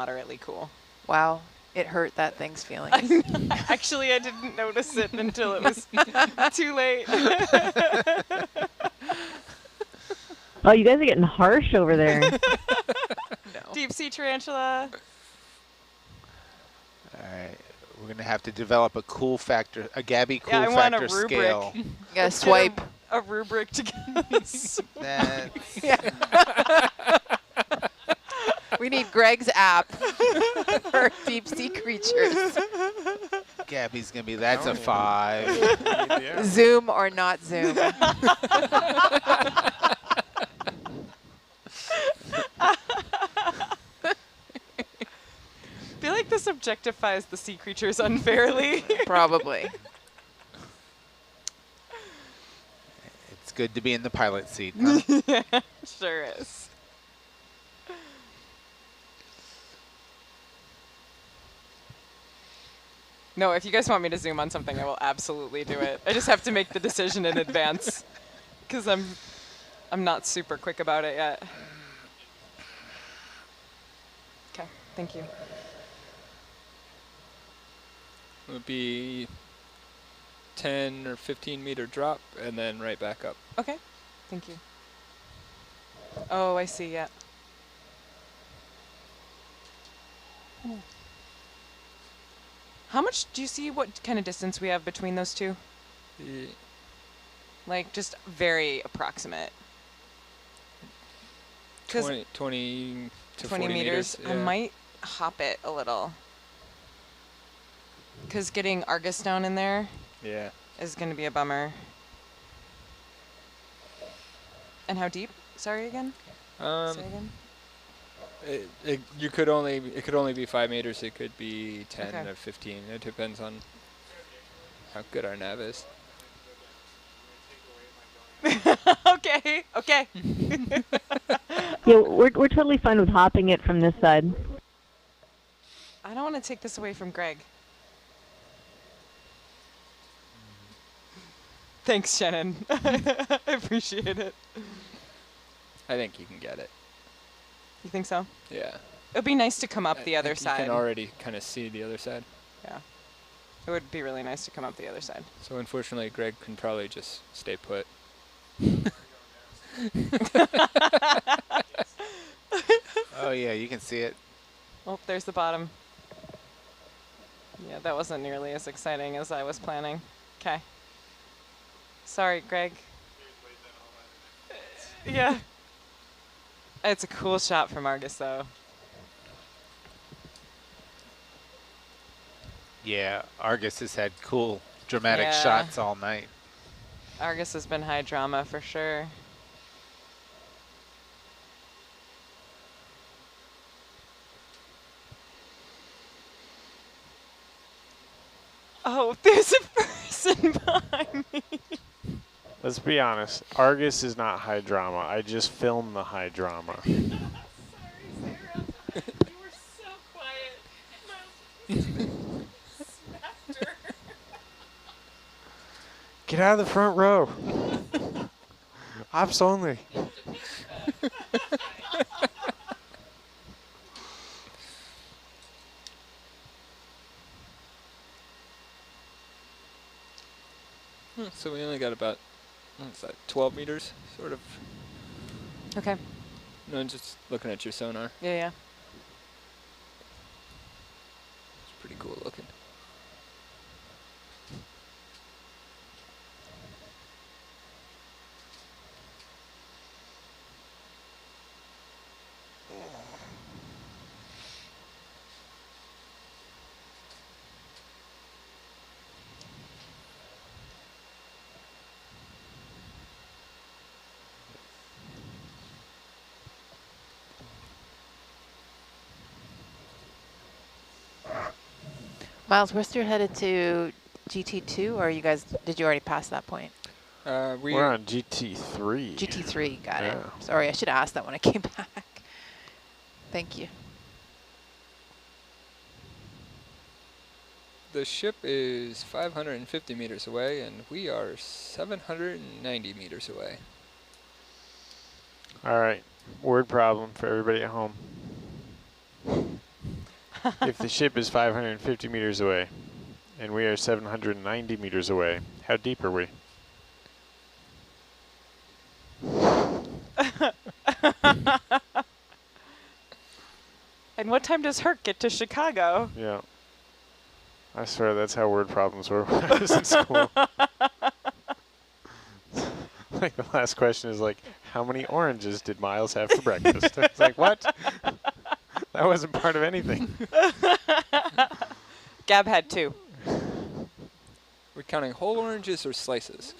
moderately cool. Wow, it hurt that thing's feelings. Actually, I didn't notice it until it was too late. Oh, you guys are getting harsh over there. No. Deep sea tarantula. All right, we're gonna have to develop a cool factor, a Gabby cool Yeah, I want factor a rubric. scale. Yeah, swipe. A rubric to get That's Yeah. We need Greg's app for deep sea creatures. Gabby's gonna be. That's a 5. Zoom or not Zoom. I feel like this objectifies the sea creatures unfairly. Probably. It's good to be in the pilot seat. Huh? Yeah, sure is. No, if you guys want me to zoom on something, I will absolutely do it. I just have to make the decision in advance because I'm not super quick about it yet. Okay, thank you. It would be 10 or 15 meter drop and then right back up. Okay, thank you. Oh, I see, yeah. How much do you see what kind of distance we have between those two? Like just very approximate. 20 to 20 40 meters. Yeah. I might hop it a little. Because getting Argus down in there Yeah. is going to be a bummer. And how deep? Sorry again? Say again? It could only be 5 meters. It could be 10 Okay. or 15. It depends on how good our nav is. Okay, okay. Yeah, we're totally fine with hopping it from this side. I don't want to take this away from Greg. Thanks, Shannon. I appreciate it. I think you can get it. You think so? Yeah. It would be nice to come up I the other think side. You can already kind of see the other side. Yeah. It would be really nice to come up the other side. So unfortunately, Greg can probably just stay put. Oh yeah, you can see it. Oh, there's the bottom. Yeah, that wasn't nearly as exciting as I was planning. Okay. Sorry, Greg. Yeah. It's a cool shot from Argus, though. Yeah, Argus has had cool, dramatic Yeah. shots all night. Argus has been high drama for sure. Oh, there's a person behind me. Let's be honest. Argus is not high drama. I just filmed the high drama. Sorry, Sarah. You were so quiet. Smacked her. Get out of the front row. Ops only. So we only got about, what's that, 12 meters, sort of. Okay. No, just looking at your sonar. Yeah, yeah. It's pretty cool looking. Miles, we're still headed to GT2, or you guys, did you already pass that point? We're on GT3. GT3, got it. Yeah. Sorry, I should have asked that when I came back. Thank you. The ship is 550 meters away, and we are 790 meters away. All right. Word problem for everybody at home. If the ship is 550 meters away, and we are 790 meters away, how deep are we? And what time does Herc get to Chicago? Yeah. I swear that's how word problems were when I was in school. Like the last question is like, how many oranges did Miles have for breakfast? It's like, what? That wasn't part of anything. Gab had 2. We're counting whole oranges or slices?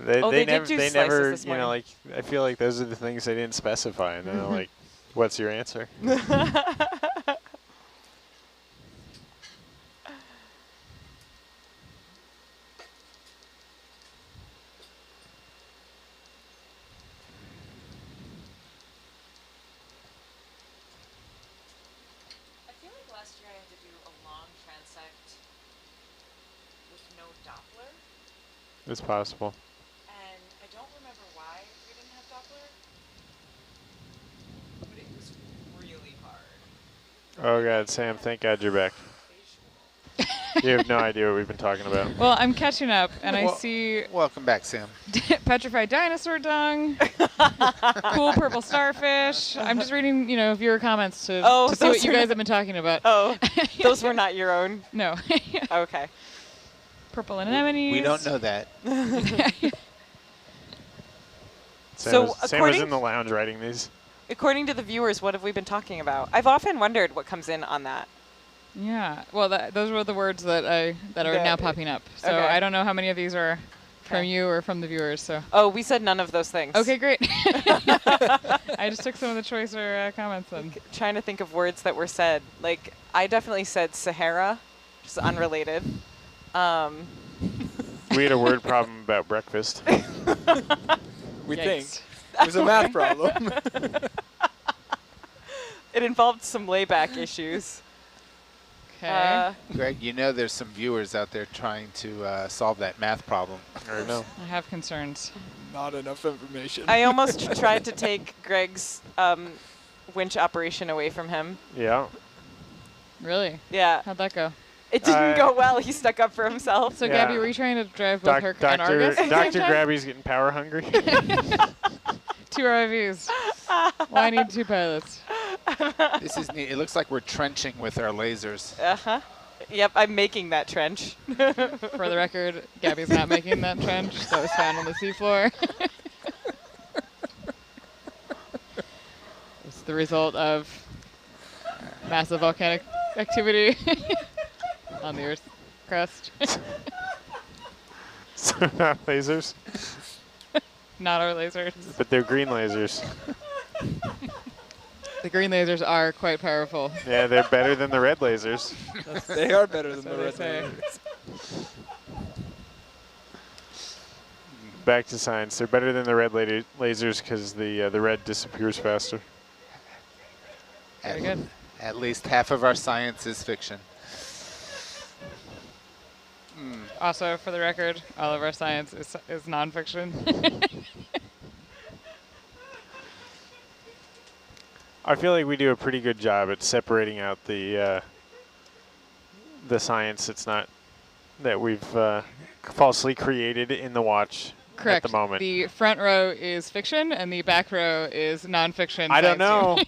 They did never, do they slices never, this you know, like, morning. I feel like those are the things they didn't specify. And then they're like, what's your answer? I feel like last year I had to do a long transect with no Doppler, It's possible. and I don't remember why we didn't have Doppler, but it was really hard. Oh, God, Sam, thank God you're back. You have no idea what we've been talking about. Well, I'm catching up, and I Well- see Welcome back, Sam. petrified dinosaur dung, cool purple starfish. I'm just reading, viewer comments to see those what you are guys not- have been talking about. Oh, those were not your own? No. Okay. Purple anemones. We don't know that. So Sam was according- in the lounge writing these. According to the viewers, what have we been talking about? I've often wondered what comes in on that. Yeah. Well, those were the words that are That- now popping up. So okay. I don't know how many of these are from Okay. you or from the viewers. So. Oh, we said none of those things. Okay, great. I just took some of the choicer comments then. Trying to think of words that were said. Like, I definitely said Sahara, which is unrelated. We had a word problem about breakfast. We Yikes. think. It was a math problem. It involved some layback issues. Okay. Greg, you know there's some viewers out there trying to solve that math problem. Or no. I have concerns. Not enough information. I almost tried to take Greg's winch operation away from him. Yeah. Really? Yeah, How'd that go? it didn't go well. He stuck up for himself. So, Yeah. Gabby, were you trying to drive both Herc and Argus? at the same Dr. time? Grabby's getting power hungry. 2 ROVs. Well, I need 2 pilots. This is neat. It looks like we're trenching with our lasers. Uh-huh. Yep, I'm making that trench. For the record, Gabby's not making that trench that was found on the seafloor. It's the result of massive volcanic activity on the Earth's crust. So not lasers, Not our lasers. but they're green lasers. The green lasers are quite powerful. Yeah, they're better than the red lasers. They are better than That's the what they red say. lasers. Back to science. They're better than the red lasers because the red disappears faster. Very good. At least half of our science is fiction. Also, for the record, all of our science is nonfiction. I feel like we do a pretty good job at separating out the science that's not that we've falsely created in the watch Correct. at the moment. The front row is fiction, and the back row is nonfiction. I don't science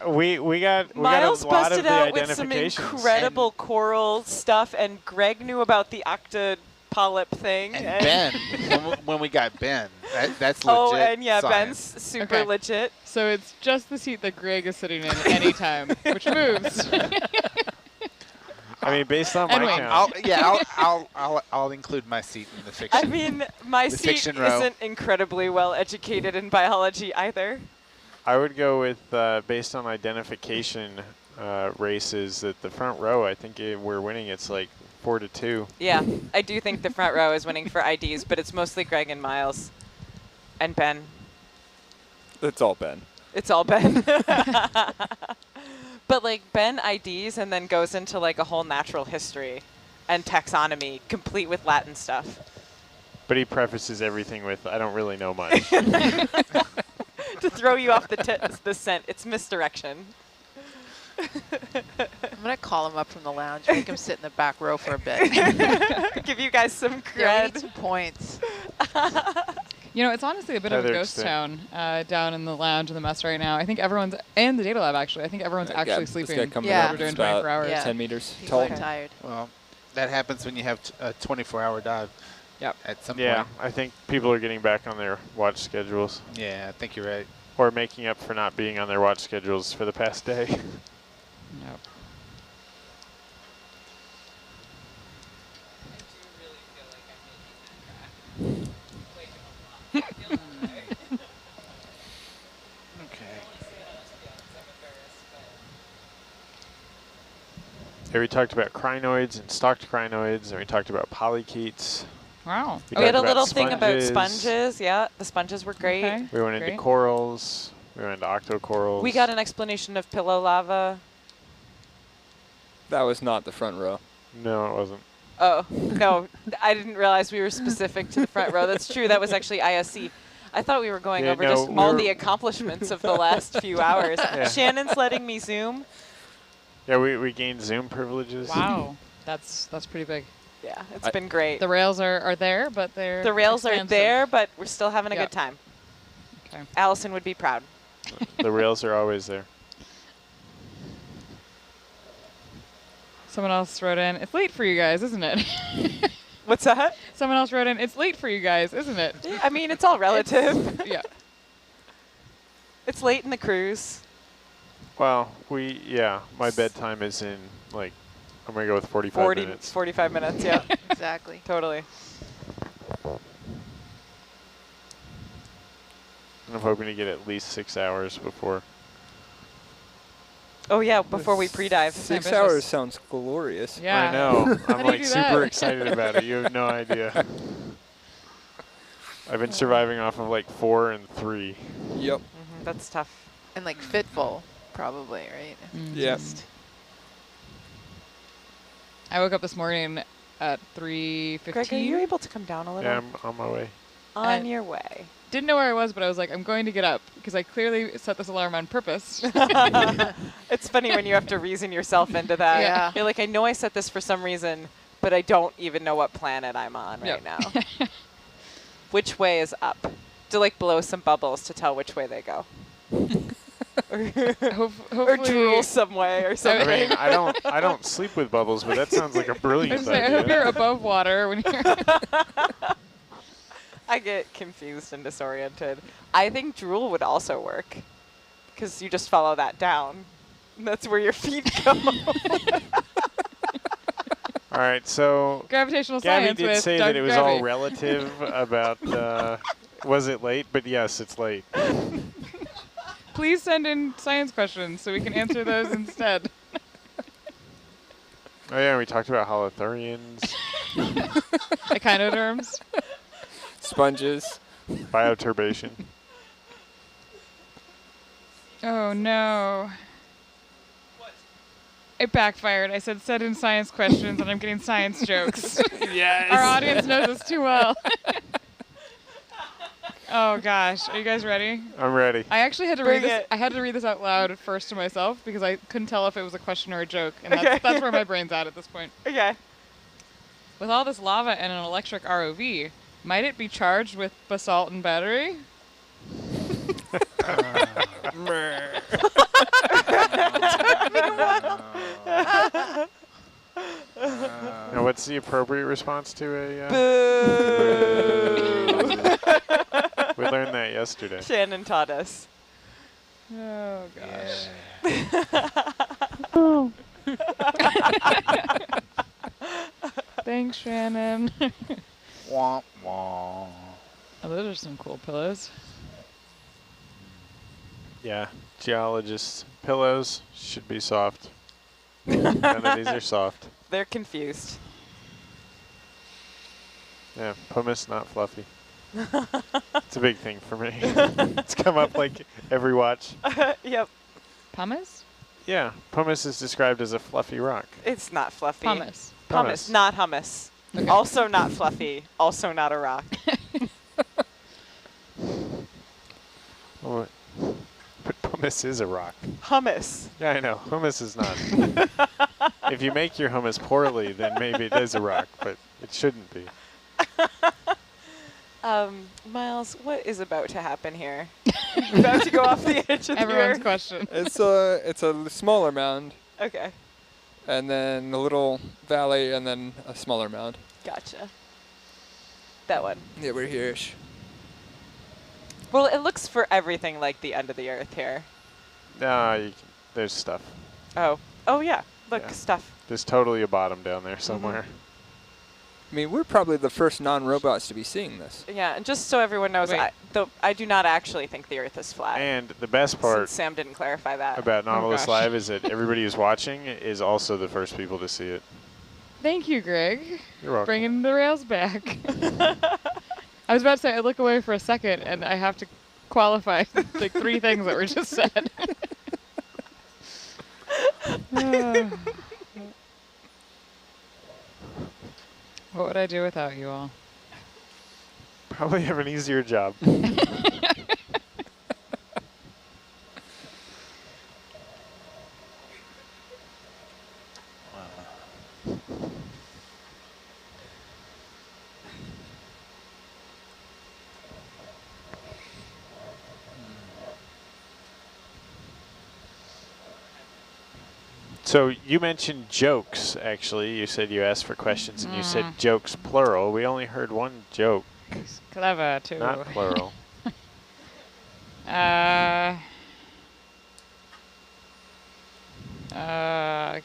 know. we got Miles a lot busted of the out with some identifications. incredible coral stuff, and Greg knew about the octa polyp thing. And Ben, when we got Ben, that's legit Oh, and yeah, science. Ben's super Okay. legit. So it's just the seat that Greg is sitting in at any time, which moves. I mean, based on my Anyway, count. I'll include my seat in the fiction. I mean, my The seat fiction row. isn't incredibly well educated in biology either. I would go with based on identification races that the front row. I think we're winning. It's like 4-2. Yeah, I do think the front row is winning for IDs, but it's mostly Greg and Miles and Ben. It's all Ben. It's all Ben. But like Ben IDs and then goes into like a whole natural history and taxonomy, complete with Latin stuff. But he prefaces everything with, "I don't really know much." To throw you off the scent. It's misdirection. I'm going to call him up from the lounge, make him sit in the back row for a bit. Give you guys some Yeah, we need cred. some points. You know, it's honestly a bit of a Heather ghost extent. town down in the lounge in the mess right now. I think everyone's, and the data lab actually, I think everyone's actually This sleeping. guy coming Yeah. up We're doing is about 24 hours. Yeah. 10 meters People tall. are tired. Well, that happens when you have a 24-hour dive. Yep. At some Yeah, point. I think people are getting back on their watch schedules. Yeah, I think you're right. Or making up for not being on their watch schedules for the past day. Yep. Okay. Yeah, we talked about crinoids and stalked crinoids, and we talked about polychaetes. Wow. We We had talked a about little thing about sponges. sponges. Yeah, the sponges were great. Okay. We went into Great. corals. We went into octocorals. We got an explanation of pillow lava. That was not the front row. No, it wasn't. Oh, no, I didn't realize we were specific to the front row. That's true. That was actually ISC. I thought we were going Yeah, over no, just we all were- the accomplishments of the last few hours. Yeah. Shannon's letting me zoom. Yeah, we gained Zoom privileges. Wow. That's pretty big. Yeah, it's been great. The rails are there, but they're The rails are expansive. there, but we're still having a Yeah. good time. Okay. Allison would be proud. The rails are always there. Someone else wrote in, it's late for you guys, isn't it? What's that? Someone else wrote in, it's late for you guys, isn't it? I mean, it's all relative. Yeah. It's late in the cruise. Well, my bedtime is in, like, I'm going to go with 45 minutes. 45 minutes, yeah. Exactly. Totally. And I'm hoping to get at least 6 hours before. Oh, yeah, before we pre-dive. 6 ambitious. hours sounds glorious. Yeah. I know. How I'm do you like do super that? excited about it. You have no idea. I've been surviving off of like 4 and 3. Yep. That's tough. And like fitful, probably, right? Yeah. I woke up this morning at 3:15. Greg, are you able to come down a little? Yeah, I'm on my way. On your way. Didn't know where I was, but I was like, I'm going to get up because I clearly set this alarm on purpose. It's funny when you have to reason yourself into that. Yeah. You're like, I know I set this for some reason, but I don't even know what planet I'm on right Yep. now. Which way is up? To like blow some bubbles to tell which way they go. or Hopefully, drool some way or I something. mean, I don't sleep with bubbles, but that sounds like a I brilliant was like, I hope you're idea. above water when you're. I get confused and disoriented. I think drool would also work because you just follow that down. And that's where your feet go. All right, so Gravitational Gabby science did with say Doug that it was Gravy. all relative about was it late? But yes, it's late. Please send in science questions so we can answer those instead. Oh yeah, we talked about holothurians, Echinoderms. Sponges. bioturbation. Oh no. It backfired. I said send in science questions and I'm getting science jokes. Yes. Our audience knows us too well. Oh gosh, are you guys ready? I'm ready. I actually had to Bring read this. it. I had to read this out loud first to myself because I couldn't tell if it was a question or a joke, and Okay. that's where my brain's at this point. Okay. With all this lava and an electric ROV, might it be charged with basalt and battery? Now, what's the appropriate response to a? Boo. We learned that yesterday. Shannon taught us. Oh gosh. Oh, Thanks, Shannon. Womp womp. Oh, those are some cool pillows. Yeah, geologists' pillows should be soft. None of these are soft. They're confused. Yeah, pumice not fluffy. It's a big thing for me. It's come up like every watch. Yep. Pumice? Yeah, pumice is described as a fluffy rock. It's not fluffy. Pumice. Pumice, not hummus. Okay. Also not fluffy. Also not a rock. Oh, but pumice is a rock. Hummus. Yeah, I know. Pumice is not. if you make your hummus poorly, then maybe it is a rock, but it shouldn't be. Miles, what is about to happen here? About to go off the edge of Everyone's your... question. It's a smaller mound, Okay, and then a little valley, and then a smaller mound. gotcha. That one. Yeah, we're here-ish. Well, it looks for everything like the end of the earth here. No, there's stuff. Oh. Oh, yeah. Look, Yeah. stuff. There's totally a bottom down there somewhere. I mean, we're probably the first non-robots to be seeing this. Yeah, and just so everyone knows, Wait. I do not actually think the earth is flat. And the best part Since Sam didn't clarify that. about Nautilus gosh. Live is that everybody who's watching is also the first people to see it. Thank you, Greg. You're welcome. Bringing the rails back. I was about to say, I look away for a second, and I have to qualify like 3 things that were just said. What would I do without you all? Probably have an easier job. So you mentioned jokes, actually. You said you asked for questions, and you said jokes plural. We only heard one joke, He's clever, too. not plural.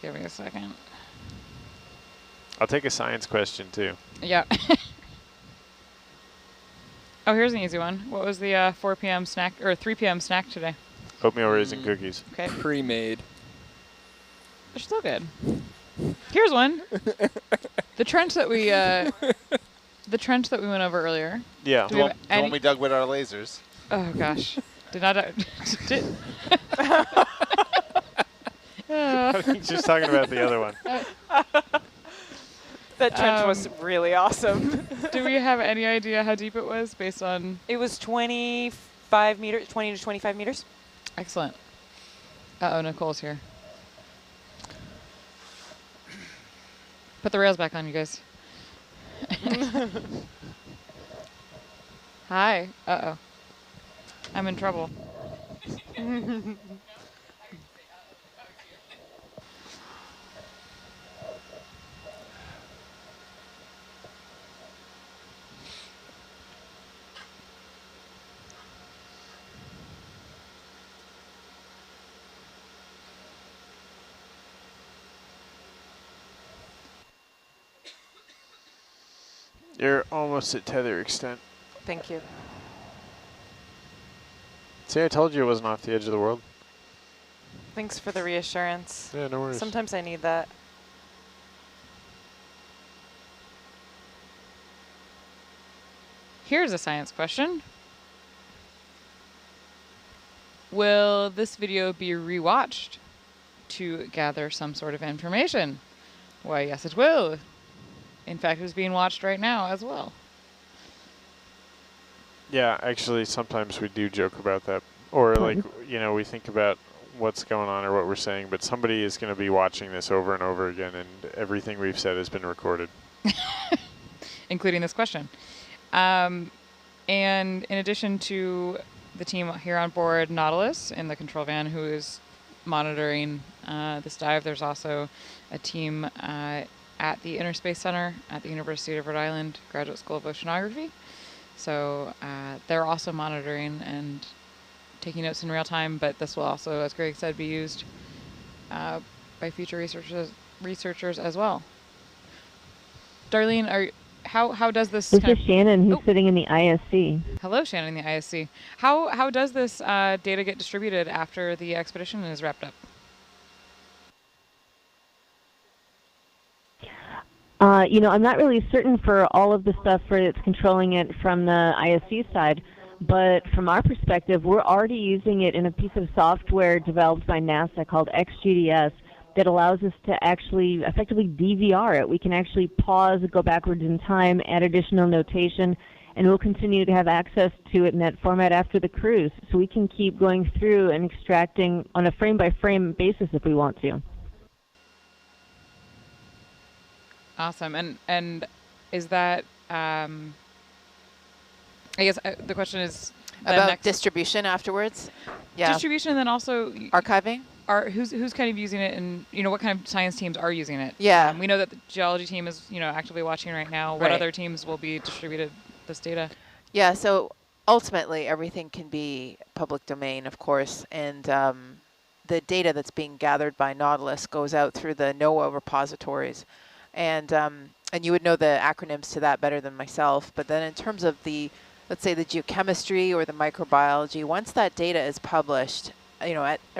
Give me a second. I'll take a science question, too. Yeah. Oh, here's an easy one. What was the 4 p.m. snack, or 3 p.m. snack today? Oatmeal raisin cookies. Okay. Pre-made. They're still good. Here's one. The trench that we went over earlier. Yeah. Do we have The one any- we dug with our lasers. Oh gosh. Did not did I think she's talking about the other one. That trench was really awesome. do we have any idea how deep it was based on It was 25 meters, 20 to 25 meters. excellent. Uh-oh, Nicole's here. Put the rails back on, you guys. Hi. Uh-oh. I'm in trouble. You're almost at tether extent. Thank you. See, I told you it wasn't off the edge of the world. Thanks for the reassurance. Yeah, no worries. Sometimes I need that. Here's a science question. Will this video be rewatched to gather some sort of information? Why, yes, it will. In fact, it's being watched right now as well. Yeah, actually, sometimes we do joke about that. Or, like, you know, we think about what's going on or what we're saying, but somebody is going to be watching this over and over again, and everything we've said has been recorded. Including this question. And in addition to the team here on board Nautilus in the control van who is monitoring this dive, there's also a team at the Inner Space Center at the University of Rhode Island Graduate School of Oceanography. So they're also monitoring and taking notes in real time, but this will also, as Greg said, be used by future researchers as well. Darlene, how does this? This is Shannon, who's sitting in the ISC. Hello, Shannon, in the ISC. How does this data get distributed after the expedition is wrapped up? You know, I'm not really certain for all of the stuff for it's controlling it from the ISC side, but from our perspective, we're already using it in a piece of software developed by NASA called XGDS that allows us to actually effectively DVR it. We can actually pause, go backwards in time, add additional notation, and we'll continue to have access to it in that format after the cruise. So we can keep going through and extracting on a frame-by-frame basis if we want to. Awesome. And is that, I guess the question is About distribution afterwards? Yeah. distribution, and then also Archiving? who's kind of using it, and what kind of science teams are using it? Yeah. We know that the geology team is actively watching right now. What Right. other teams will be distributed this data? Yeah, so ultimately everything can be public domain, of course, and the data that's being gathered by Nautilus goes out through the NOAA repositories, and you would know the acronyms to that better than myself. But then in terms of the, let's say, the geochemistry or the microbiology, once that data is published,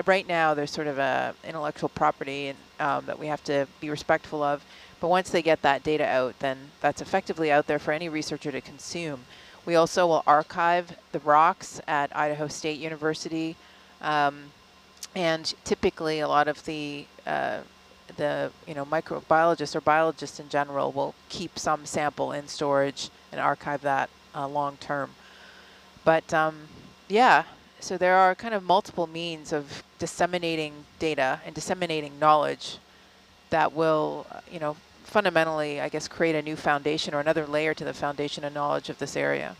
right now there's sort of a intellectual property that we have to be respectful of. But once they get that data out, then that's effectively out there for any researcher to consume. We also will archive the rocks at Idaho State University, and typically a lot of the microbiologists or biologists in general will keep some sample in storage and archive that long term. But yeah, so there are kind of multiple means of disseminating data and disseminating knowledge that will, fundamentally, I guess, create a new foundation or another layer to the foundation of knowledge of this area.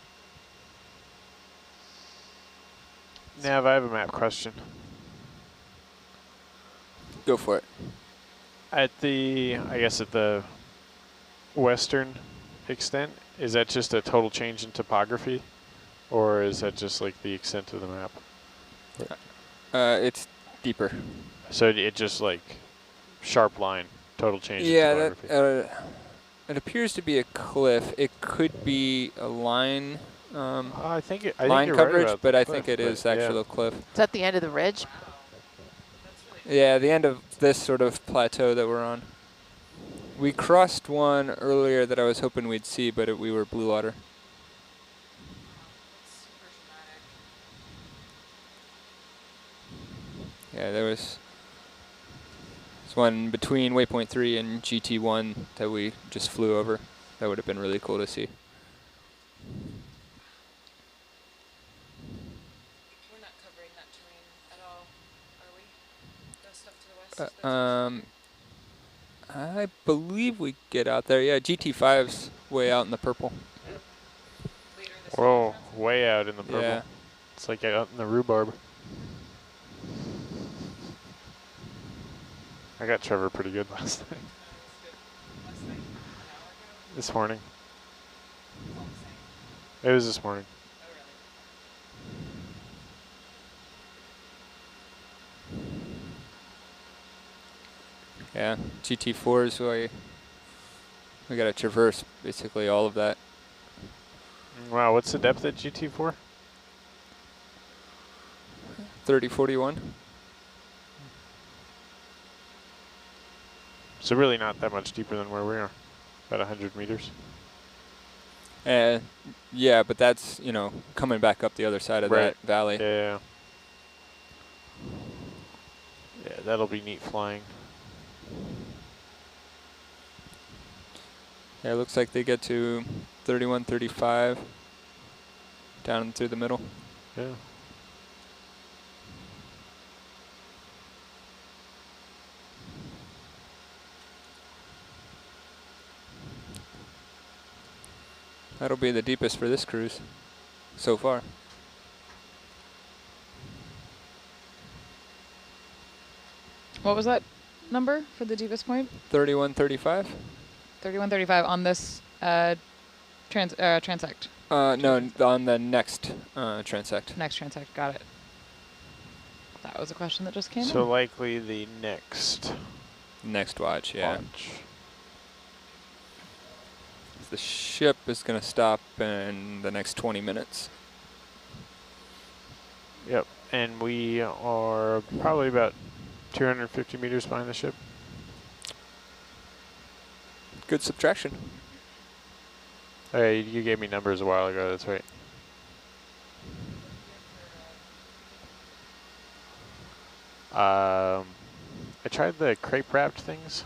Nav, I have a map question. Go for it. At the western extent, is that just a total change in topography? Or is that just like the extent of the map? It's deeper. So it just like sharp line, total change in Yeah, topography. it appears to be a cliff. It could be a line I think line you're right coverage, about but the I cliff, think it is yeah. actually a cliff. Is that the end of the ridge? Yeah, the end of this sort of plateau that we're on. We crossed one earlier that I was hoping we'd see, but we were blue water. Yeah, there's one between waypoint 3 and GT1 that we just flew over. That would have been really cool to see. We're not covering that terrain at all, are we? The stuff to the west? I believe we get out there. Yeah, GT5's way out in the purple. Whoa, way out in the purple. Yeah. It's like out in the rhubarb. I got Trevor pretty good last night. This morning. It was this morning. Yeah, GT4s, we got to traverse basically all of that. Wow, what's the depth at GT4? 3041. So really not that much deeper than where we are, about 100 meters. Yeah, but that's, coming back up the other side of that valley. Yeah. Yeah, that'll be neat flying. Yeah, it looks like they get to 3135 down through the middle. Yeah. That'll be the deepest for this cruise so far. What was that number for the deepest point? 3135? 3135 on this transect. No, on the next transect. Next transect, got it. That was a question that just came in. So likely the next watch, yeah. launch. The ship is going to stop in the next 20 minutes. Yep, and we are probably about 250 meters behind the ship. Good subtraction. Oh, yeah, you gave me numbers a while ago, that's right. I tried the crepe wrapped things.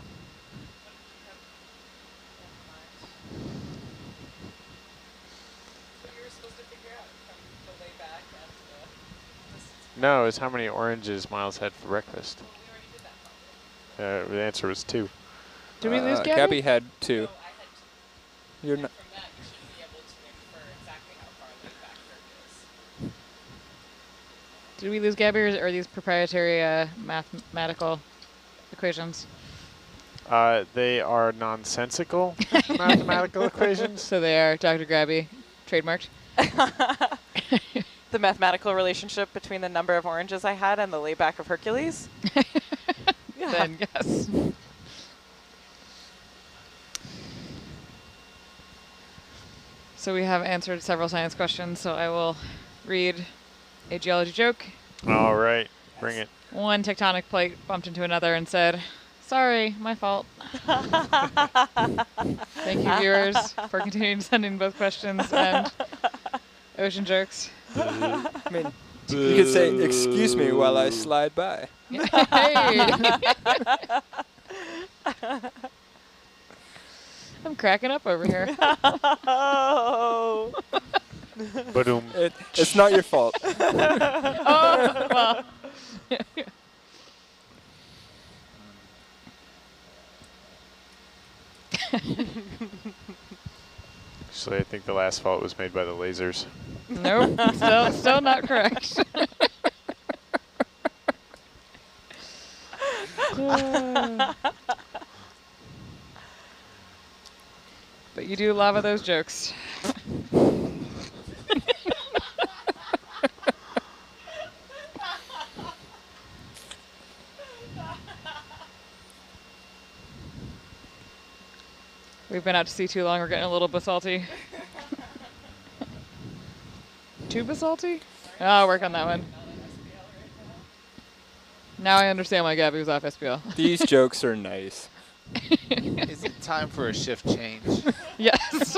No, it's how many oranges Miles had for breakfast. The answer was 2. Did we lose Gabby? Gabby had 2. You're not. From that, you should be able to infer exactly how far laid back Herc is. Did we lose Gabby, or are these proprietary mathematical equations? They are nonsensical mathematical equations. So they are Dr. Grabby, trademarked. The mathematical relationship between the number of oranges I had and the layback of Hercules? Yeah. Then yes. So we have answered several science questions, so I will read a geology joke. All right, bring it. One tectonic plate bumped into another and said, "Sorry, my fault." Thank you, viewers, for continuing to send in both questions and ocean jokes. I mean, you could say, "Excuse me while I slide by." Hey. I'm cracking up over here. Oh. Ba-doom. It's not your fault. Oh, well. Actually, I think the last fault was made by the lasers. Nope, still not correct. But you do lava those jokes. We've been out to sea too long, we're getting a little basalty. Too basalty? Oh, I'll work on that one. Now I understand why Gabby was off SPL. These jokes are nice. Is it time for a shift change? Yes.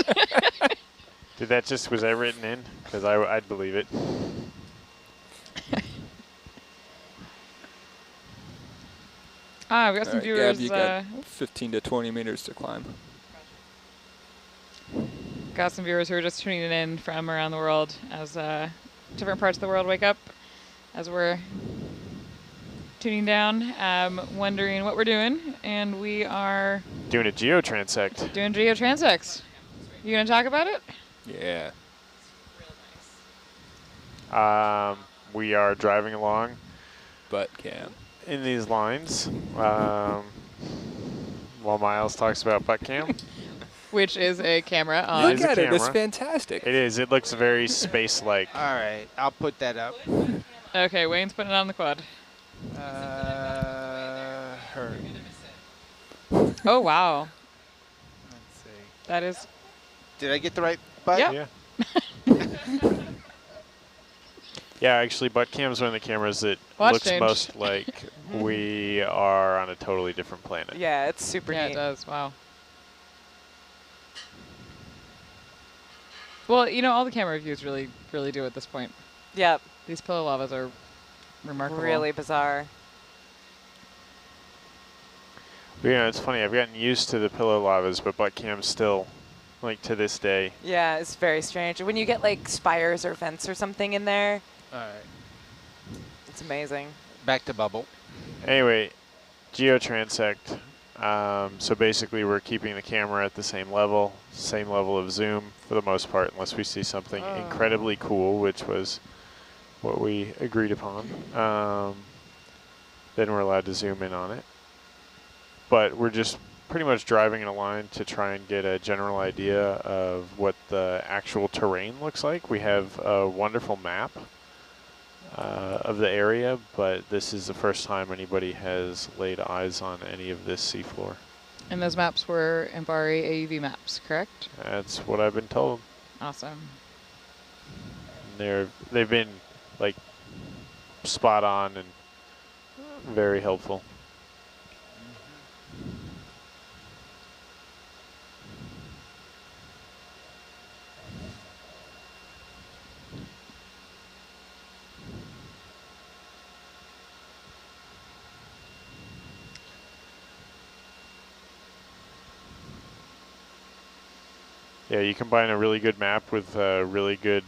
Was that written in? Because I'd believe it. We've got some All right, viewers. Gab, you got 15 to 20 meters to climb. Got some viewers who are just tuning in from around the world as different parts of the world wake up as we're tuning down, wondering what we're doing, and we are Doing a geotransect. doing geotransects. You gonna talk about it? Yeah. We are driving along Butt cam. in these lines while Miles talks about butt cam. Which is a camera on. Look is a at it. It's camera. fantastic. It is. It looks very space-like. All right, I'll put that up. Okay, Wayne's putting it on the quad. Her. Oh wow, Let's see. that is. Did I get the right button? Yep. Yeah. Yeah, actually, butt cam is one of the cameras that Watch looks change. most like we are on a totally different planet. Yeah, it's super Yeah, neat. it does. Wow. Well, you know, all the camera reviews really do at this point. Yep, These pillow lavas are remarkable. really bizarre. But, you know, it's funny. I've gotten used to the pillow lavas, but butt cam still, like, to this day. Yeah, it's very strange. When you get like spires or vents or something in there, All right. it's amazing. Back to bubble. Anyway, geotransect. So basically, we're keeping the camera at the same level of zoom for the most part, unless we see something incredibly cool, which was what we agreed upon. Then we're allowed to zoom in on it. But we're just pretty much driving in a line to try and get a general idea of what the actual terrain looks like. We have a wonderful map of the area, but this is the first time anybody has laid eyes on any of this seafloor. And those maps were Mbari AUV maps, correct? That's what I've been told. Awesome. They've been like spot on and very helpful. Yeah, you combine a really good map with a really good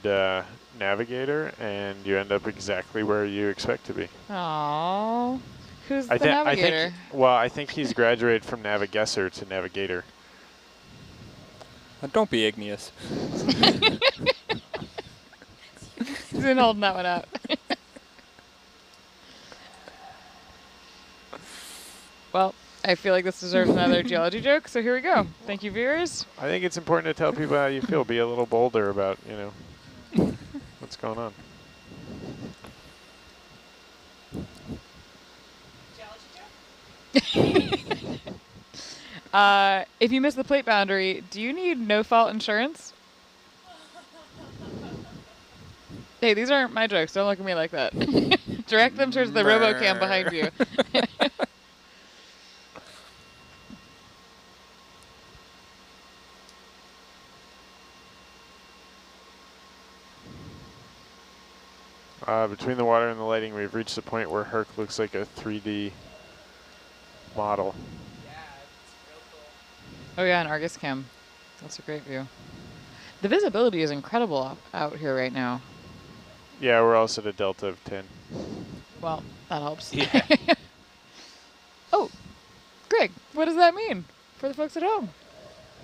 navigator, and you end up exactly where you expect to be. Aww. Who's I the navigator? well, I think he's graduated from navigator to navigator. Don't be igneous. He's been holding that one out. Well, I feel like this deserves another geology joke, so here we go. Thank you, viewers. I think it's important to tell people how you feel. Be a little bolder about, you know, what's going on. If you miss the plate boundary, do you need no-fault insurance? Hey, these aren't my jokes. Don't look at me like that. Direct them towards the RoboCam behind you. Between the water and the lighting, we've reached the point where Herc looks like a 3D model. Oh yeah, an Argus cam. That's a great view. The visibility is incredible out here right now. Yeah, we're also at a delta of 10. Well, that helps. Yeah. Oh, Greg, what does that mean for the folks at home?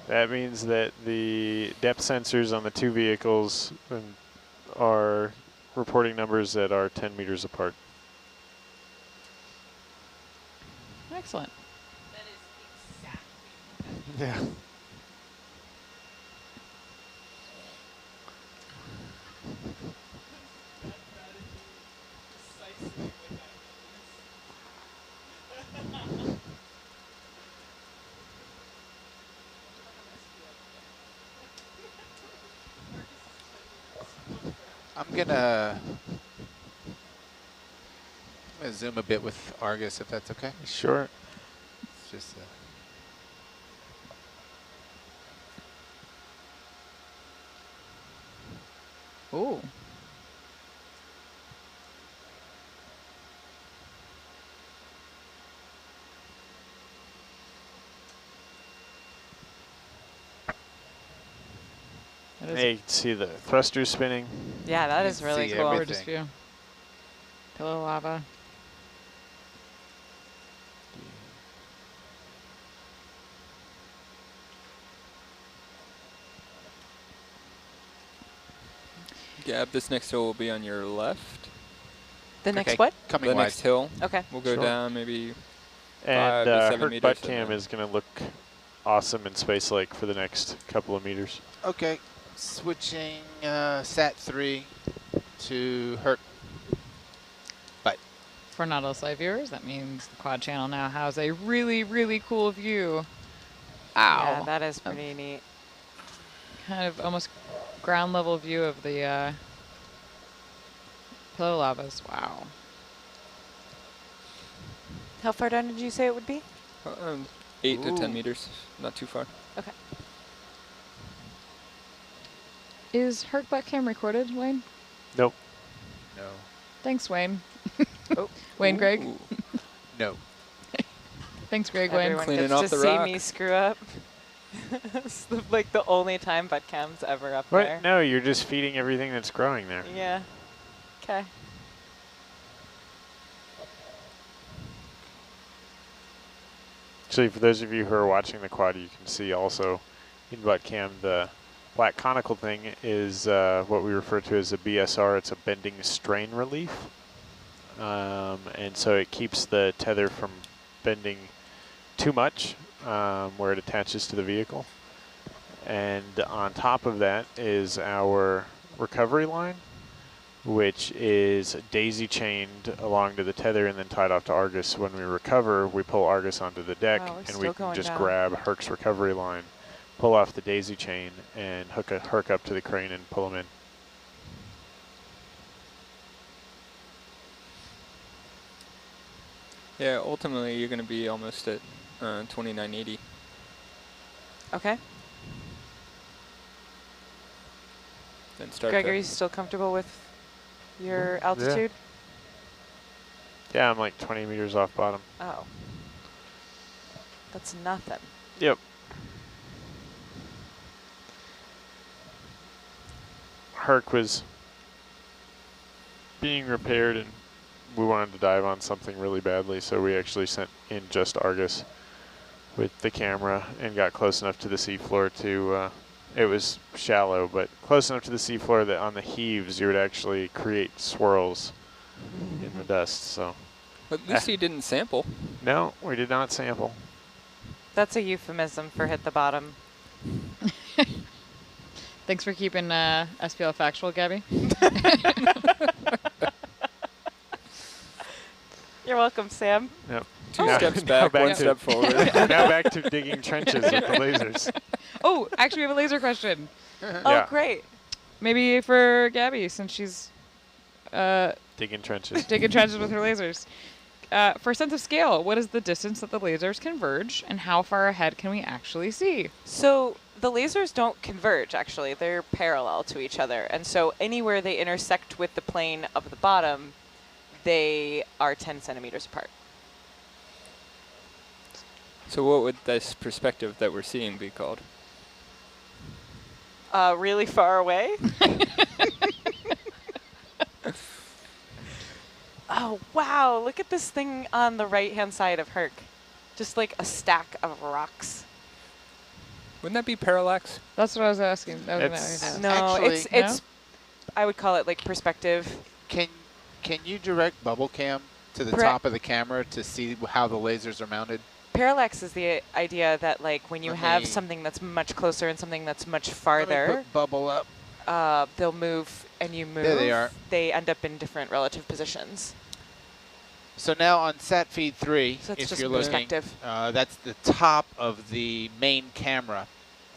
That means that the depth sensors on the two vehicles are reporting numbers that are 10 meters apart. Excellent. Yeah. I'm gonna zoom a bit with Argus, if that's okay. Sure. It's just Ooh. That is Hey, you can see the thrusters spinning. Yeah, that You is can really see cool. everything. gorgeous view. Pillow lava. Gab, this next hill will be on your left. The next Okay, what? coming The wide. next hill. Okay. We'll go Sure. down maybe 5 And to 7 Herc meters. butt and cam then- is going to look awesome and space-like for the next couple of meters. Okay, switching Sat 3 to Herc. For Nautilus Live viewers, that means the quad channel now has a really, really cool view. Yeah, Ow. that is pretty neat. Kind of almost ground level view of the pillow lavas. Wow. How far down did you say it would be? 8 to 10 Ooh. meters. Not too far. Okay. Is Herc butt cam recorded, Wayne? Nope. No. Thanks, Wayne. Oh. Wayne, Greg. Ooh. No. Thanks, Greg, Wayne. Everyone Cleaning gets off to the see rock. me screw up. It's like the only time butt cam's ever up What? there. No, you're just feeding everything that's growing there. Yeah. Okay. Actually, for those of you who are watching the quad, you can see also in butt cam the black conical thing is what we refer to as a BSR. It's a bending strain relief. And so it keeps the tether from bending too much where it attaches to the vehicle. And on top of that is our recovery line, which is daisy chained along to the tether and then tied off to Argus. When we recover, we pull Argus onto the deck Wow, we're and still we can going just down. grab Herc's recovery line, pull off the daisy chain, and hook a Herc up to the crane and pull him in. Yeah, ultimately you're going to be almost at 2980. Okay. Then start Greg, to- are you still comfortable with your altitude? Yeah, I'm like 20 meters off bottom. Oh. That's nothing. Yep. Herc was being repaired and we wanted to dive on something really badly, so we actually sent in just Argus with the camera and got close enough to the seafloor to, it was shallow, but close enough to the seafloor that on the heaves you would actually create swirls in the dust. So At least he didn't sample. no, we did not sample. That's a euphemism for hit the bottom. Thanks for keeping SPL factual, Gabby. You're welcome, Sam. Yep. Two Now- steps now back, one step forward. Now back to digging trenches with the lasers. Oh, actually, we have a laser question. Oh, Yeah. great. Maybe for Gabby, since she's Digging trenches. digging trenches with her lasers. For a sense of scale, what is the distance that the lasers converge, and how far ahead can we actually see? So the lasers don't converge, actually. They're parallel to each other. And so anywhere they intersect with the plane of the bottom, they are 10 centimeters apart. So what would this perspective that we're seeing be called? Really far away. Oh, wow. Look at this thing on the right-hand side of Herc. Just like a stack of rocks. Wouldn't that be parallax? That's what I was asking. That was It's- No, Actually- it's I would call it like perspective. Can you direct bubble cam to the Correct. top of the camera to see how the lasers are mounted? Parallax is the idea that like when you Let have me- something that's much closer and something that's much Let me farther, put bubble up. they'll move and you move. There they are. They end up in different relative positions. So now on sat feed 3, So that's if just you're looking, perspective. that's the top of the main camera,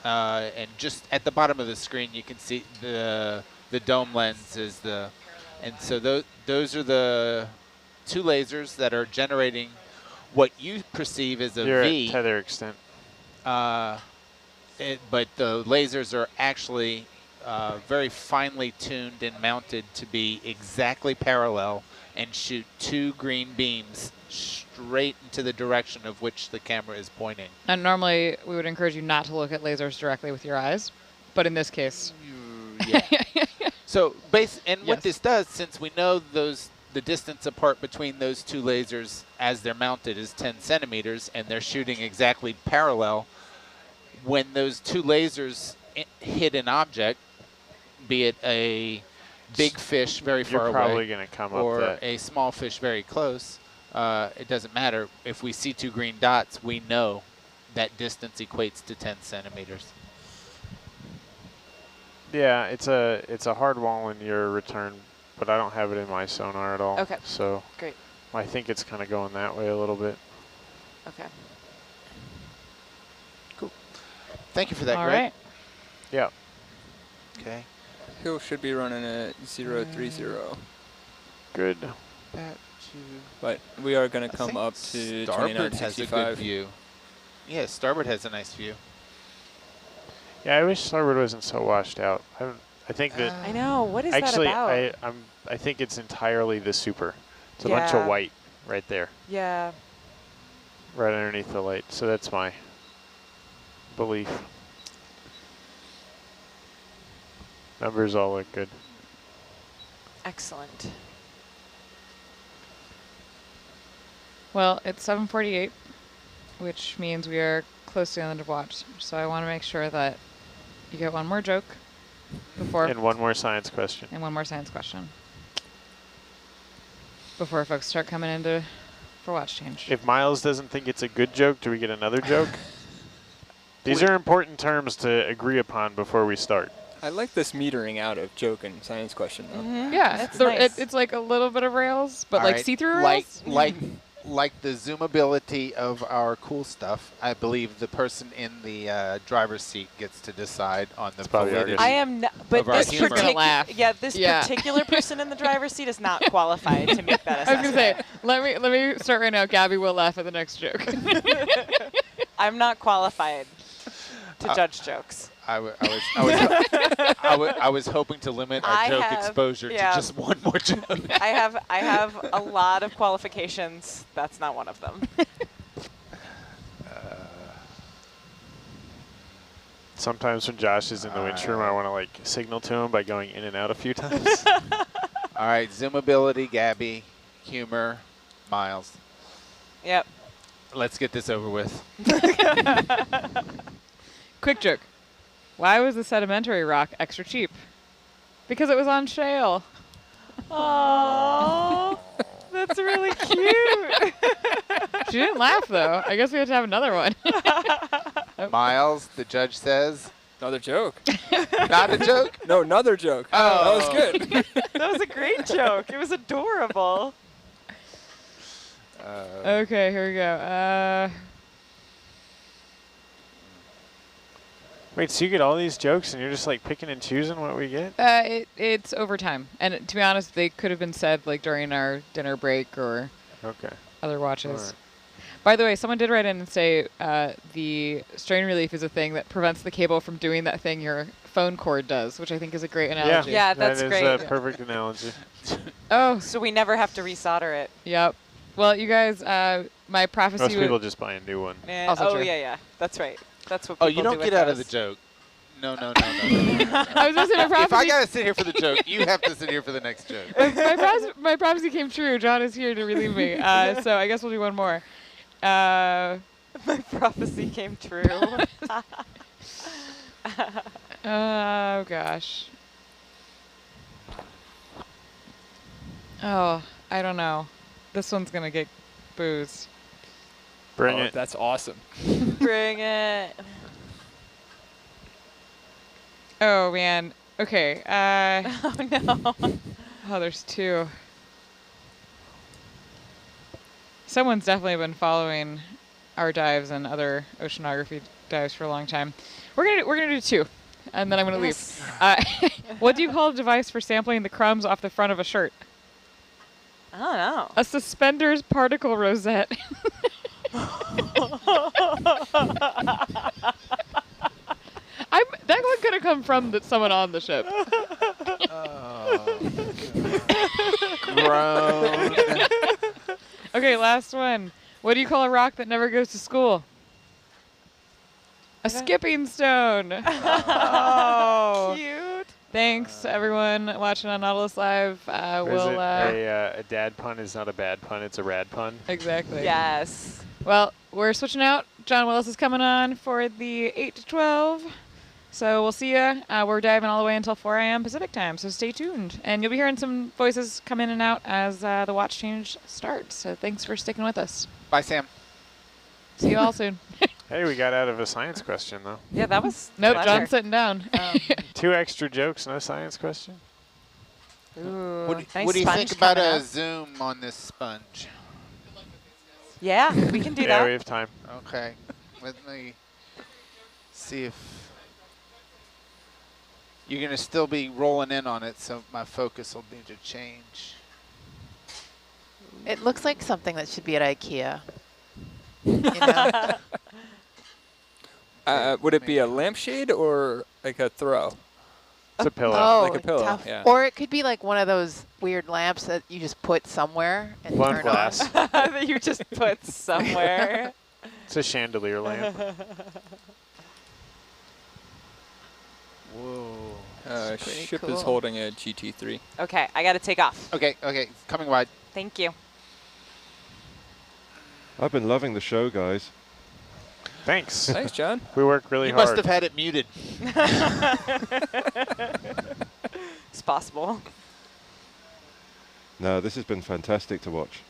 and just at the bottom of the screen you can see the dome lens is the, and so those are the two lasers that are generating what you perceive as a You're V. at tether extent. But the lasers are actually very finely tuned and mounted to be exactly parallel and shoot two green beams straight into the direction of which the camera is pointing. And normally, we would encourage you not to look at lasers directly with your eyes, but in this case, Yeah. So what Yes. this does, since we know the distance apart between those two lasers as they're mounted is 10 centimeters and they're shooting exactly parallel, when those two lasers hit an object, be it a big fish very You're far probably away going to come or up that. a small fish very close, it doesn't matter. If we see two green dots, we know that distance equates to 10 centimeters. Yeah, it's a hard wall in your return, but I don't have it in my sonar at all. Okay. So Great. I think it's kind of going that way a little bit. Okay. Thank you for that, all Greg. right. Yeah. Okay. Hill should be running at 030, Good. Back to but we are going I to come think up to starboard has a good 2965. view. Yeah, starboard has a nice view. Yeah, I wish starboard wasn't so washed out. I think that I know. What is actually that about? I think it's entirely the super. It's a bunch of Yeah. white right there, Yeah. right underneath the light. So that's my belief. Numbers all look good. Excellent. Well, it's 7:48, which means we are close to the end of watch. So I want to make sure that you get one more joke before And one more science question. and one more science question before folks start coming into for watch change. If Miles doesn't think it's a good joke, do we get another joke? These are important terms to agree upon before we start. I like this metering out of joke and science question, though. Yeah, That's the- nice. it's like a little bit of rails, but All like right, see-through like rails. like the zoomability of our cool stuff. I believe the person in the driver's seat gets to decide on the probably validity. I am not, but Of our this humor. Gonna laugh. this Yeah. particular person in the driver's seat is not qualified to make that I was assessment. gonna say, let me start right now. Gabby will laugh at the next joke. I'm not qualified to judge jokes. I was hoping to limit our I joke have- exposure yeah. to just one more joke. I have a lot of qualifications. That's not one of them. Sometimes when Josh is in the winch room, I want to like signal to him by going in and out a few times. All right, zoomability, Gabby. humor, Miles. Yep. Let's get this over with. Quick joke. Why was the sedimentary rock extra cheap? Because it was on shale. Aww. That's really cute. She didn't laugh, though. I guess we have to have another one. Miles, the judge says. Another joke. Not a joke? No, another joke. Oh. That was good. That was a great joke. It was adorable. Okay, here we go. Wait, so you get all these jokes and you're just like picking and choosing what we get? It's overtime. And to be honest, they could have been said like during our dinner break or other watches. Right. By the way, someone did write in and say the strain relief is a thing that prevents the cable from doing that thing your phone cord does, which I think is a great analogy. Yeah, that's great. That is a perfect analogy. Oh. So we never have to resolder it. Yep. Well, you guys, my prophecy. Most people just buy a new one. Yeah. Also Oh, true. yeah. That's right. That's what Oh, people you don't do get with out of those. the joke. No. I was going to say my prophecy. If I got to sit here for the joke, you have to sit here for the next joke. my prophecy came true. John is here to relieve me. So I guess we'll do one more. My prophecy came true. Oh, gosh. Oh, I don't know. This one's going to get boozed. Bring it. That's awesome. Bring it. Oh, man. Okay. Oh, no. Oh, there's two. Someone's definitely been following our dives and other oceanography dives for a long time. We're gonna do two, and then I'm gonna leave. What do you call a device for sampling the crumbs off the front of a shirt? I don't know. A suspenders particle rosette. That one could have come from someone on the ship. Grown. Okay, last one. What do you call a rock that never goes to school? A skipping stone. Oh, cute. Thanks, everyone watching on Nautilus Live. A dad pun is not a bad pun, it's a rad pun. Exactly. Yes. Well, we're switching out. John Willis is coming on for the 8 to 12. So we'll see ya. We're diving all the way until 4 a.m. Pacific time, so stay tuned. And you'll be hearing some voices come in and out as the watch change starts. So thanks for sticking with us. Bye, Sam. See you all soon. Hey, we got out of a science question, though. Yeah, that was Nope, clever. John's sitting down. 2 extra jokes, no science question? Ooh, What nice do you sponge think about coming a up. zoom on this sponge? Yeah, we can do Yeah, that. we have time. Okay. Let me see if... You're going to still be rolling in on it, so my focus will need to change. It looks like something that should be at IKEA. You know? Would it be a lampshade or like a throw? It's a pillow. Oh, Like a pillow, tough. yeah. Or it could be like one of those weird lamps that you just put somewhere and Blown turn glass. on. That you just put somewhere. It's a chandelier lamp. Whoa. pretty Ship cool. is holding a GT3. Okay, I got to take off. Okay, coming wide. Thank you. I've been loving the show, guys. Thanks. Thanks, John. We work really You hard. must have had it muted. It's possible. No, this has been fantastic to watch.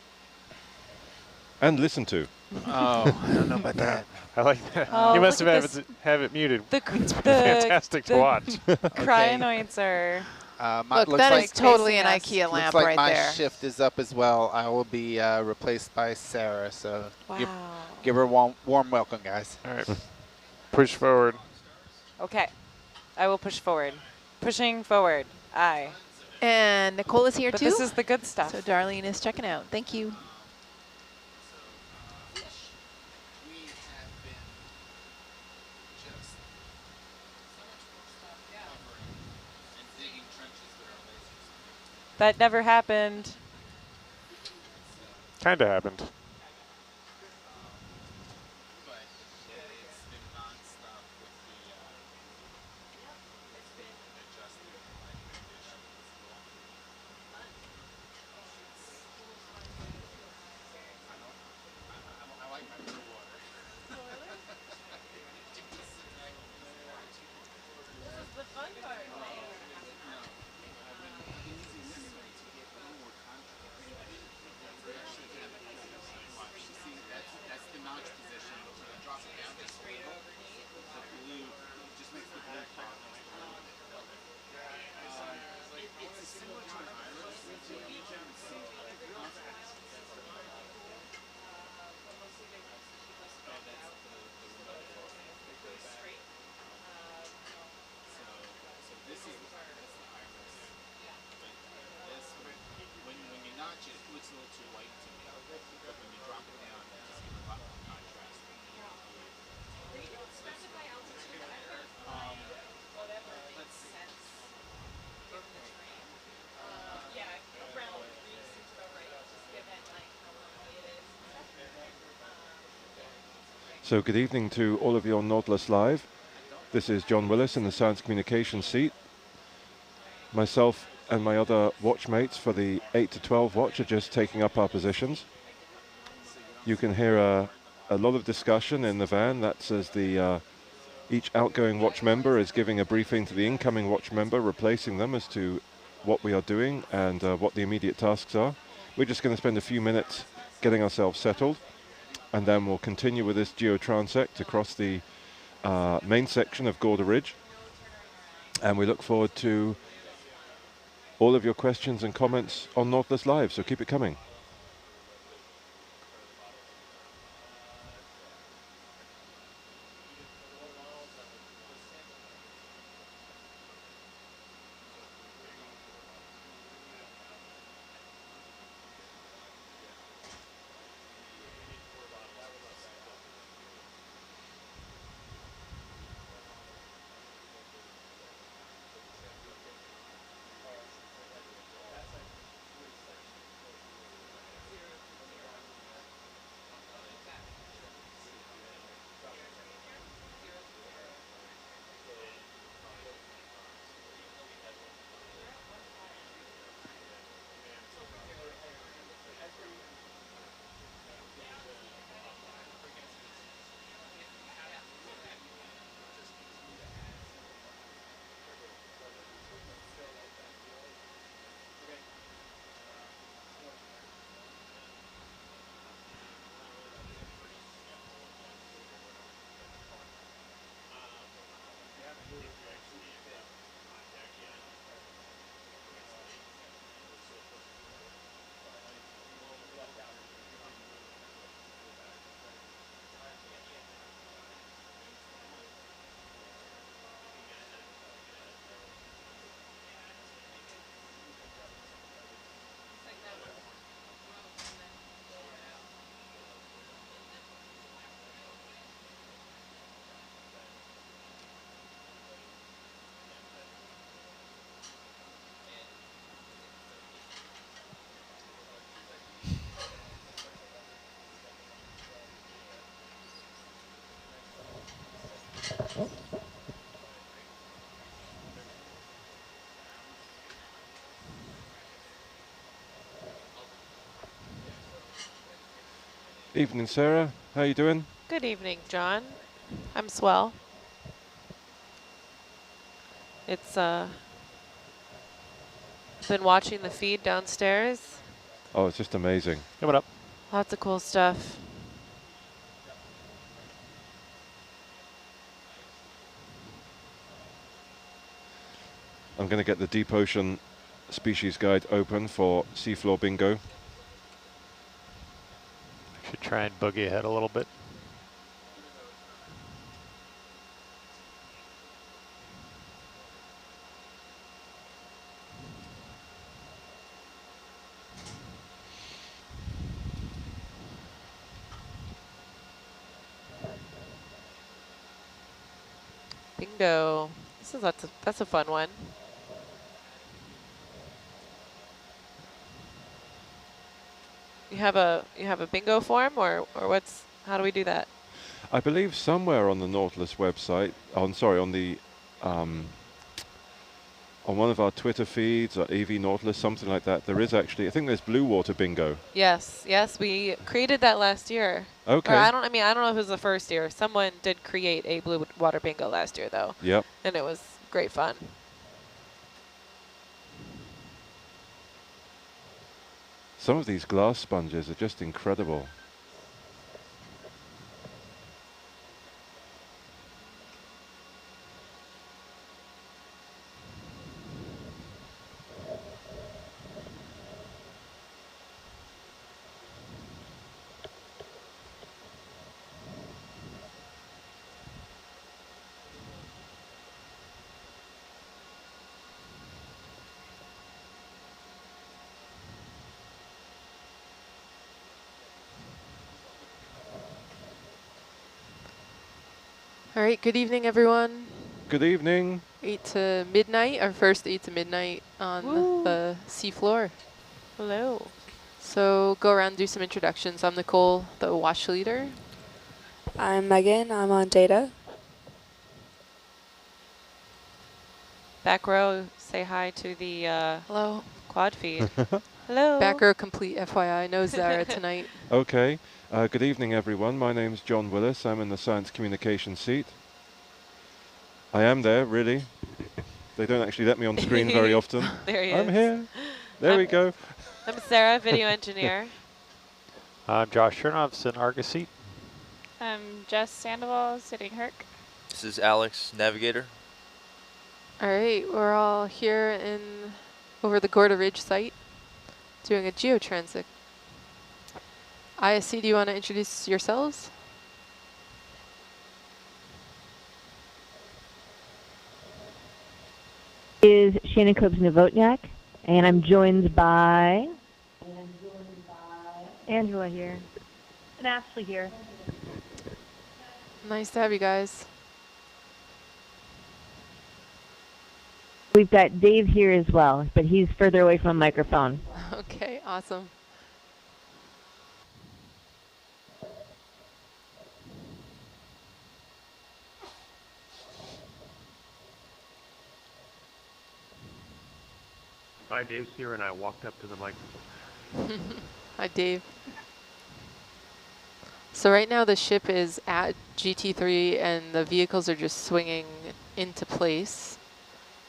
And listen to. Oh, I don't know about that. I like that. Oh, you must look have at have it muted. The Fantastic to watch. Cyanoids are... Look, looks that like is totally an facing us. IKEA lamp looks like right my there. shift is up as well. I will be replaced by Sarah, so Wow. give her a warm welcome, guys. All right. Push forward. Okay. I will push forward. Pushing forward. Aye. And Nicole is here But too. this is the good stuff. So Darlene is checking out. Thank you. That never happened. Kind of happened. So good evening to all of you on Nautilus Live. This is John Willis in the Science Communication seat. Myself and my other watchmates for the 8 to 12 watch are just taking up our positions. You can hear a lot of discussion in the van. That's as the each outgoing watch member is giving a briefing to the incoming watch member, replacing them as to what we are doing and what the immediate tasks are. We're just going to spend a few minutes getting ourselves settled, and then we'll continue with this geotransect across the main section of Gorda Ridge. And we look forward to all of your questions and comments on Nautilus Live, so keep it coming. Evening, Sarah. How you doing? Good evening, John. I'm swell. It's been watching the feed downstairs. Oh, it's just amazing. Coming up. Lots of cool stuff. I'm going to get the Deep Ocean Species Guide open for Seafloor Bingo. Should try and boogie ahead a little bit. Bingo. That's a fun one. You have a bingo form, or how do we do that? I believe somewhere on the Nautilus website, on the on one of our Twitter feeds, or AV Nautilus, something like that, there is actually, I think there's Blue Water Bingo. Yes, we created that last year. Okay. Or I don't know if it was the first year. Someone did create a Blue Water Bingo last year, though. Yep. And it was great fun. Some of these glass sponges are just incredible. All right, good evening, everyone. Good evening. 8 to midnight, our first 8 to midnight on the seafloor. Hello. So go around and do some introductions. I'm Nicole, the watch leader. I'm Megan. I'm on data. Back row, say hi to the Hello. quad feed. Hello. Back row complete, FYI. No Zara tonight. Okay. Good evening, everyone. My name's John Willis. I'm in the science communication seat. I am there, really. They don't actually let me on screen very often. There he I'm is. here. There we go. I'm Sarah, video engineer. I'm Josh Chernoff, in Argus seat. I'm Jess Sandoval, sitting Herc. This is Alex, navigator. All right, we're all here in over the Gorda Ridge site doing a geotransit. ISC, do you want to introduce yourselves? Is Shannon Copes-Novotniak, and I'm joined by Angela here. And Ashley here. Nice to have you guys. We've got Dave here as well, but he's further away from a microphone. Okay, awesome. Hi, Dave's here, and I walked up to the microphone. Hi, Dave. So right now the ship is at GT3 and the vehicles are just swinging into place.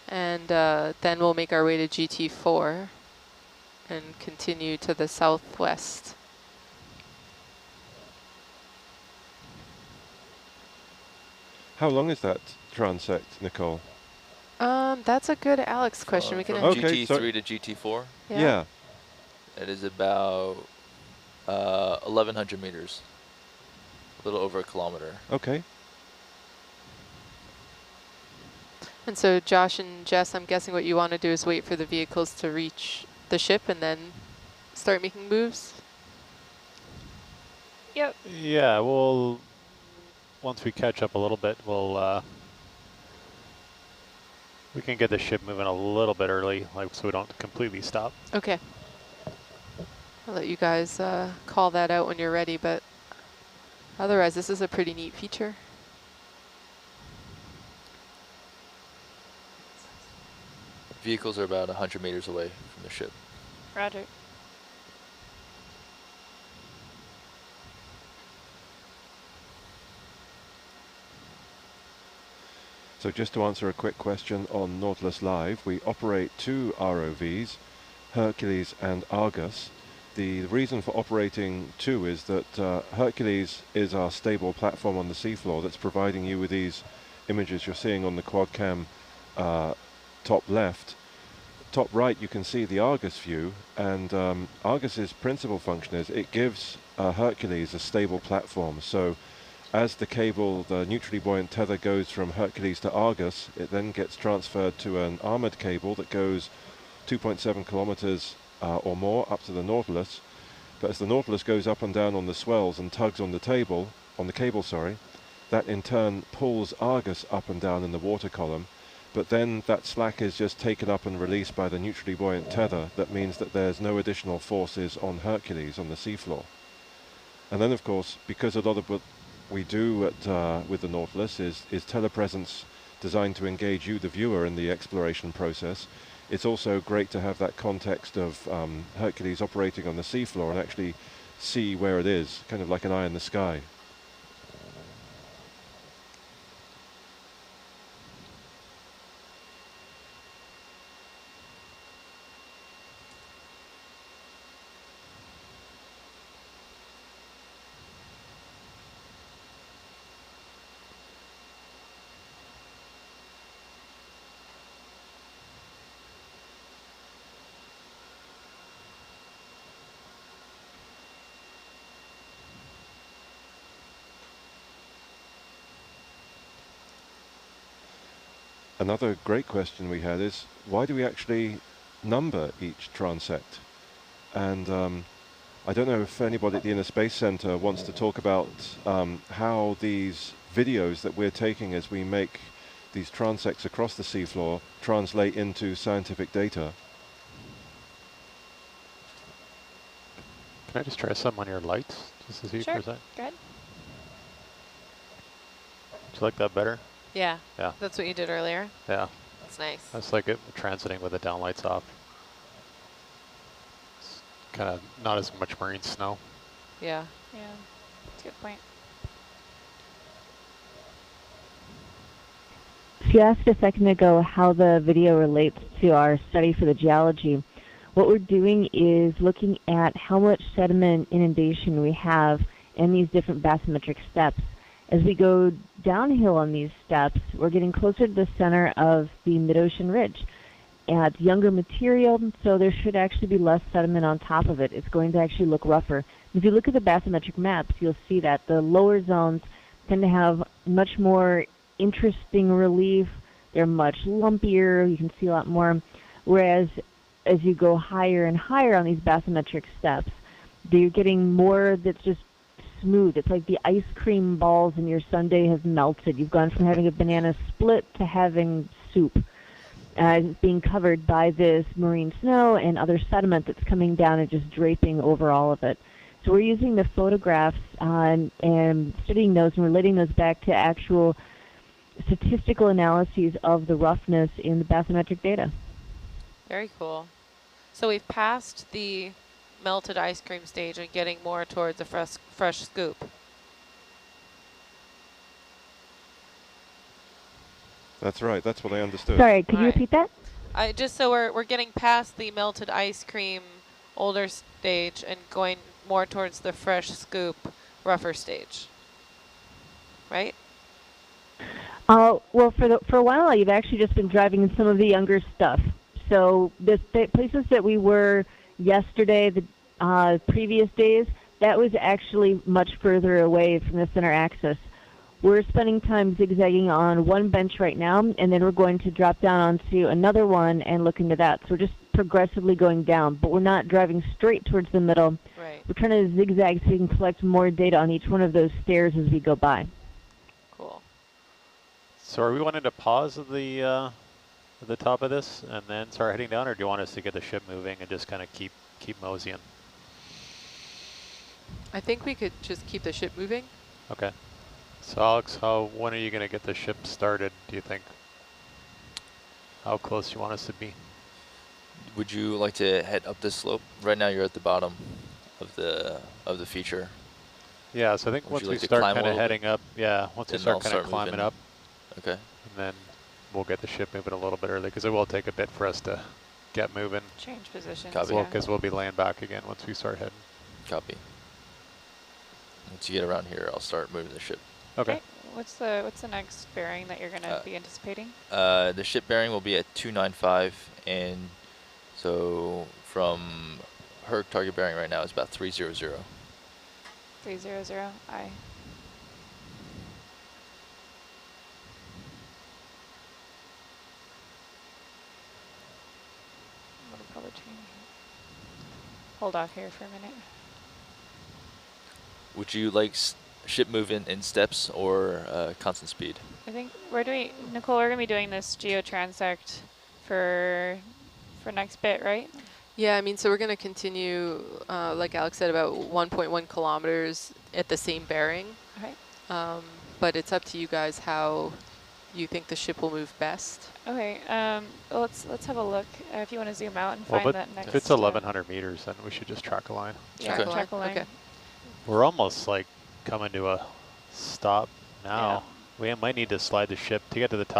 And then we'll make our way to GT4 and continue to the southwest. How long is that transect, Nicole? That's a good Alex question. We can From GT3 to GT4? Yeah. It is about 1,100 meters. A little over a kilometer. Okay. And so Josh and Jess, I'm guessing what you want to do is wait for the vehicles to reach the ship and then start making moves? Yep. Yeah, we'll, once we catch up a little bit, we can get the ship moving a little bit early, like so we don't completely stop. Okay. I'll let you guys call that out when you're ready, but otherwise this is a pretty neat feature. Vehicles are about 100 meters away from the ship. Roger. So just to answer a quick question on Nautilus Live, we operate two ROVs, Hercules and Argus. The reason for operating two is that Hercules is our stable platform on the seafloor that's providing you with these images you're seeing on the quad cam top left. Top right you can see the Argus view, and Argus's principal function is it gives Hercules a stable platform. So as the cable, the neutrally buoyant tether goes from Hercules to Argus, it then gets transferred to an armored cable that goes 2.7 kilometers or more up to the Nautilus. But as the Nautilus goes up and down on the swells and tugs on the cable, that in turn pulls Argus up and down in the water column. But then that slack is just taken up and released by the neutrally buoyant tether. That means that there's no additional forces on Hercules on the seafloor. And then of course, because a lot of what we do with the Nautilus is telepresence designed to engage you, the viewer, in the exploration process, it's also great to have that context of Hercules operating on the seafloor and actually see where it is, kind of like an eye in the sky. Another great question we had is, why do we actually number each transect? And I don't know if anybody at the Inner Space Center wants to talk about how these videos that we're taking as we make these transects across the seafloor translate into scientific data. Can I just try some on your lights, just to see for a second? Go ahead. Do you like that better? Yeah. Yeah. That's what you did earlier. Yeah. That's nice. That's like it transiting with the downlights off. It's kind of not as much marine snow. Yeah. Yeah, that's a good point. You asked a second ago how the video relates to our study for the geology. What we're doing is looking at how much sediment inundation we have in these different bathymetric steps. As we go downhill on these steps, we're getting closer to the center of the mid-ocean ridge. It's younger material, so there should actually be less sediment on top of it. It's going to actually look rougher. If you look at the bathymetric maps, you'll see that the lower zones tend to have much more interesting relief. They're much lumpier. You can see a lot more. Whereas as you go higher and higher on these bathymetric steps, you're getting more that's just smooth. It's like the ice cream balls in your sundae have melted. You've gone from having a banana split to having soup. It's being covered by this marine snow and other sediment that's coming down and just draping over all of it. So we're using the photographs and studying those and relating those back to actual statistical analyses of the roughness in the bathymetric data. Very cool. So we've passed the melted ice cream stage and getting more towards a fresh scoop. That's right. That's what I understood. Sorry, could you repeat that? Just so we're getting past the melted ice cream older stage and going more towards the fresh scoop rougher stage, right? Well, for a while, you've actually just been driving in some of the younger stuff. So the places that we were yesterday, the previous days, that was actually much further away from the center axis. We're spending time zigzagging on one bench right now, and then we're going to drop down onto another one and look into that. So we're just progressively going down, but we're not driving straight towards the middle. Right. We're trying to zigzag so we can collect more data on each one of those stairs as we go by. Cool. So are we wanting to pause at the top of this and then start heading down, or do you want us to get the ship moving and just kind of keep moseying? I think we could just keep the ship moving. Okay. So Alex, when are you going to get the ship started, do you think? How close do you want us to be? Would you like to head up this slope? Right now you're at the bottom of the feature. Yeah, so I think Would once you we like to start climb a kind of little heading bit? up, yeah, once we Then start I'll kind of start climbing moving. up, Okay. and then we'll get the ship moving a little bit early, because it will take a bit for us to get moving. Change positions. Copy. Yeah. Because we'll be laying back again once we start heading. Copy. Once you get around here, I'll start moving the ship. Okay. What's the next bearing that you're going to be anticipating? The ship bearing will be at 295, and so from Herc target bearing right now is about 300. 300, aye. That'll probably change. Hold off here for a minute. Would you like ship move in steps or constant speed? I think Nicole, we're going to be doing this geotransect for next bit, right? Yeah, I mean, so we're going to continue, like Alex said, about 1.1 kilometers at the same bearing. Okay. But it's up to you guys how you think the ship will move best. Okay. Well, let's have a look. If you want to zoom out and Well, find but that next. if it's 1,100 meters, then we should just track a line. Yeah, Okay. track a line. Okay. We're almost like coming to a stop now. Yeah. We might need to slide the ship to get to the top.